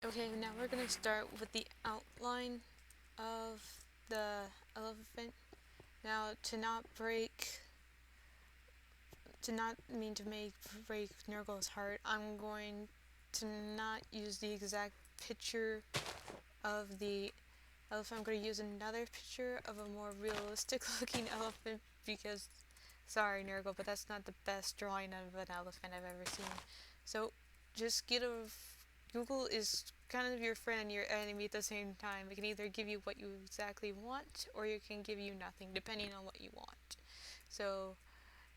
Okay, now we're gonna start with the outline of the elephant. Now, to not mean to make break Nurgle's heart, I'm going to not use the exact picture of the elephant. I'm going to use another picture of a more realistic looking elephant because, sorry Nurgle, but that's not the best drawing of an elephant I've ever seen. So, just get a Google is kind of your friend and your enemy at the same time. It can either give you what you exactly want or it can give you nothing, depending on what you want. So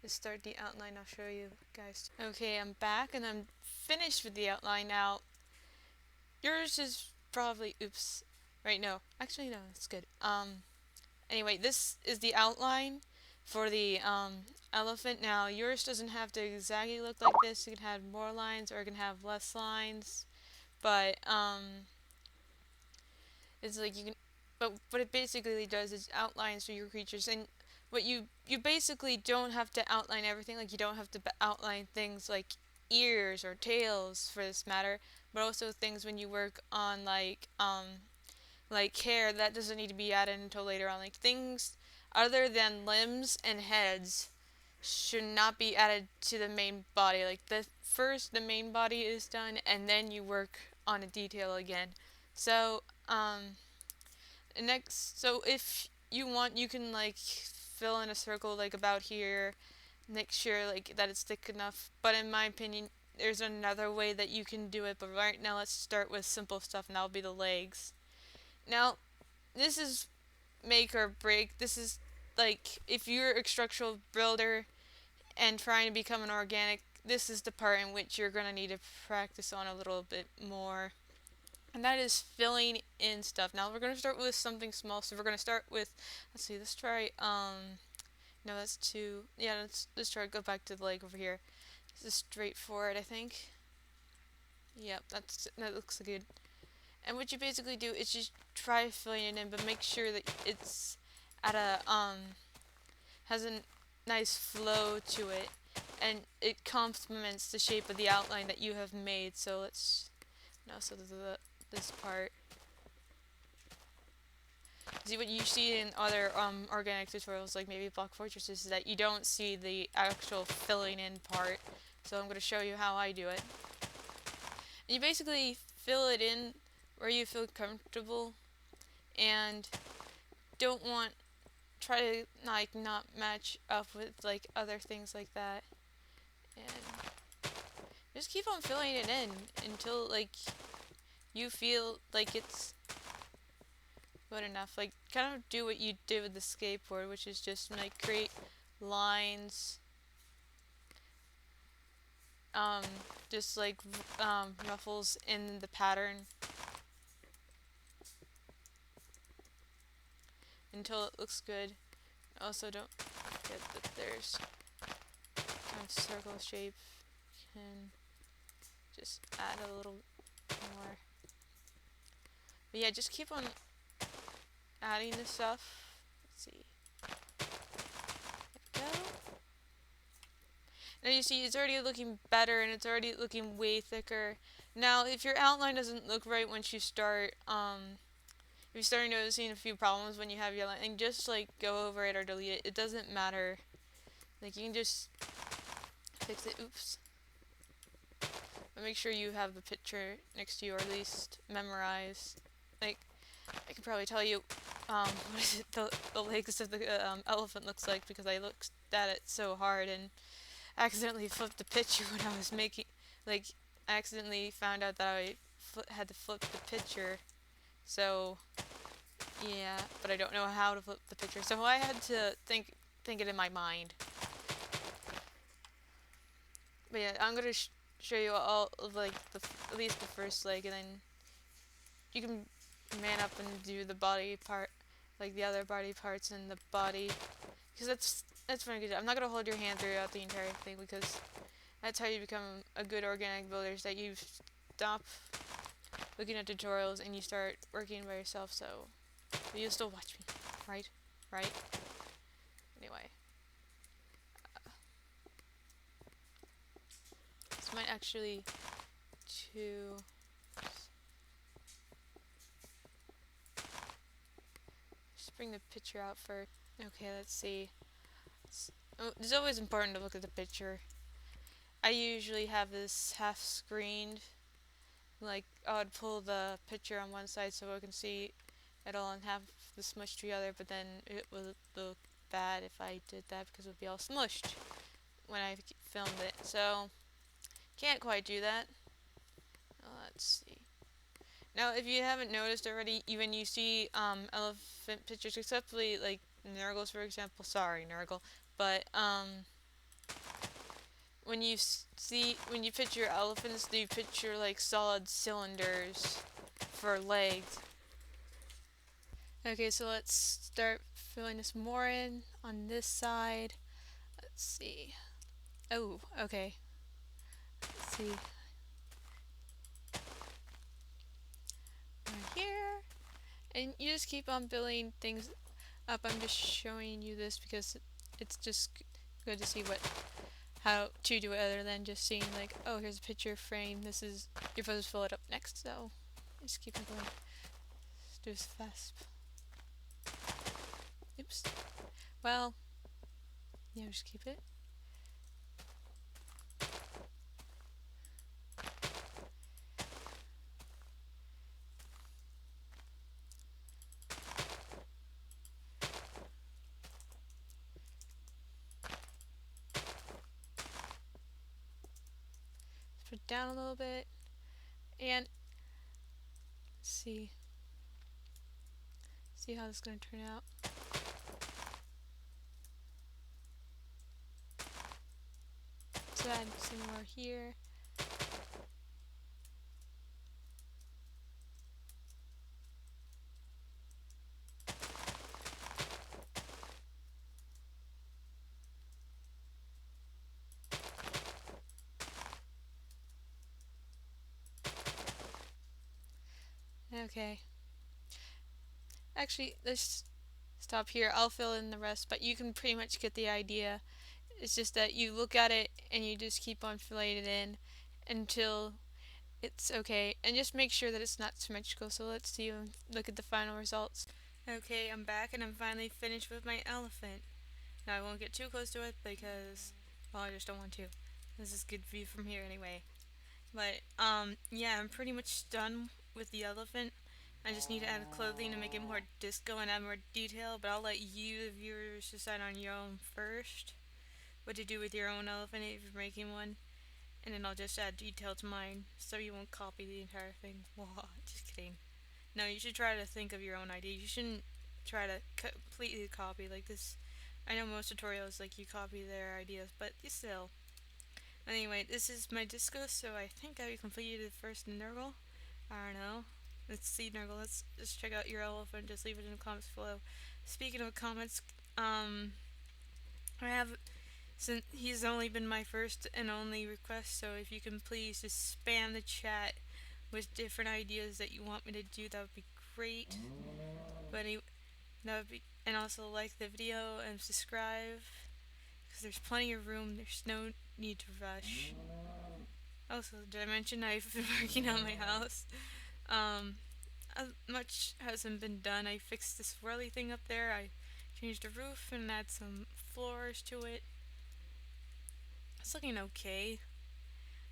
let's start the outline. I'll show you guys. Okay, I'm back and I'm finished with the outline now. Yours is probably, oops, right, no. Actually, no, it's good. Anyway, this is the outline for the elephant. Now, yours doesn't have to exactly look like this. You can have more lines or it can have less lines. But it's like you can, but what it basically does is outlines for your creatures, and what you basically don't have to outline everything. Like you don't have to outline things like ears or tails for this matter, but also things when you work on like hair that doesn't need to be added until later on. Like things other than limbs and heads should not be added to the main body. Like the main body is done and then you work on a detail again. So so if you want, you can like fill in a circle like about here, make sure like that it's thick enough. But in my opinion, there's another way that you can do it. But right now, let's start with simple stuff, and that'll be the legs. Now, this is make or break. This is like if you're a structural builder and trying to become an organic, this is the part in which you're gonna need to practice on a little bit more. And that is filling in stuff. Now we're gonna start with something small. So we're gonna start with, let's see, let's try. No, that's too. Yeah, let's try. Go back to the leg over here. This is straightforward, I think. Yep, that looks good. And what you basically do is just try filling it in, but make sure that it's at a has a nice flow to it, and it complements the shape of the outline that you have made. So let's so this part. See what you see in other organic tutorials, like maybe Block Fortresses, is that you don't see the actual filling in part. So I'm going to show you how I do it. And you basically fill it in where you feel comfortable, and don't want try to like not match up with like other things like that, and just keep on filling it in until like you feel like it's good enough. Like kind of do what you did with the skateboard, which is just like create lines, um, just like ruffles in the pattern until it looks good. Also, don't forget that there's kind of circle shape. You can just add a little more. But yeah, just keep on adding this stuff. Let's see. There we go. Now you see it's already looking better and it's already looking way thicker. Now if your outline doesn't look right once you start, if you start noticing a few problems when you have your outline, just like go over it or delete it. It doesn't matter. Like you can just fix it. Oops. But make sure you have the picture next to you, or at least memorize. Like I can probably tell you what is it, the legs of the elephant looks like, because I looked at it so hard and accidentally flipped the picture when I was making, like, I accidentally found out that I had to flip the picture. So yeah, but I don't know how to flip the picture, so I had to think it in my mind. But yeah, I'm gonna show you all of like at least the first leg, and then you can man up and do the body part, like the other body parts and the body, because that's very good. I'm not gonna hold your hand throughout the entire thing, because that's how you become a good organic builder, is that you stop looking at tutorials and you start working by yourself. So you'll still watch me, right? Right? Anyway, this might actually too. bring the picture out first. Okay, let's see. It's always important to look at the picture. I usually have this half screened. Like, I would pull the picture on one side so I can see it all and have the smushed together, but then it would look bad if I did that because it would be all smushed when I filmed it. So, can't quite do that. Let's see. Now, if you haven't noticed already, when you see elephant pictures, exceptly like Nurgle's, for example. Sorry, Nurgle, but when you picture elephants, you picture like solid cylinders for legs. Okay, so let's start filling this more in on this side. Let's see. Oh, okay. Let's see. Right here. And you just keep on filling things up. I'm just showing you this because it's just good to see how to do it other than just seeing like, oh, here's a picture frame. You're supposed to fill it up next. So just keep on going. Let's do this fast. Oops. Well, yeah, just keep it. Put it down a little bit, and see how this is going to turn out. So add some more here. Okay. Actually, let's stop here. I'll fill in the rest, but you can pretty much get the idea. It's just that you look at it and you just keep on filling it in until it's okay. And just make sure that it's not symmetrical. So let's see and look at the final results. Okay, I'm back and I'm finally finished with my elephant. Now I won't get too close to it because, well, I just don't want to. This is good view from here anyway. But, yeah, I'm pretty much done with the elephant. I just need to add clothing to make it more disco and add more detail, but I'll let you, the viewers, decide on your own first what to do with your own elephant if you're making one. And then I'll just add detail to mine so you won't copy the entire thing. Whoa, just kidding. No, you should try to think of your own idea. You shouldn't try to completely copy like this. I know most tutorials like you copy their ideas, but still. Anyway, this is my disco, so I think I completed the first Nurgle. I don't know. Let's see, Nurgle. Let's just check out your elephant. Just leave it in the comments below. Speaking of comments, I have, since he's only been my first and only request, so if you can please just spam the chat with different ideas that you want me to do, that would be great. But that would be, and also like the video and subscribe, because there's plenty of room. There's no need to rush. Also, did I mention I've been working on my house? Much hasn't been done. I fixed this swirly thing up there. I changed the roof and add some floors to it. It's looking okay.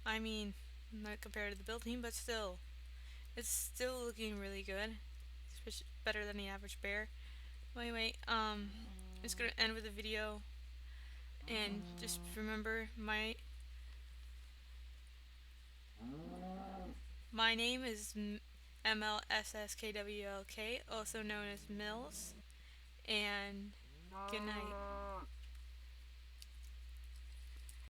I mean, not compared to the building, but still. It's still looking really good. It's better than the average bear. Well, anyway, I'm just gonna end with a video. And just remember, my name is MLSSKWLK, also known as Mills. And good night.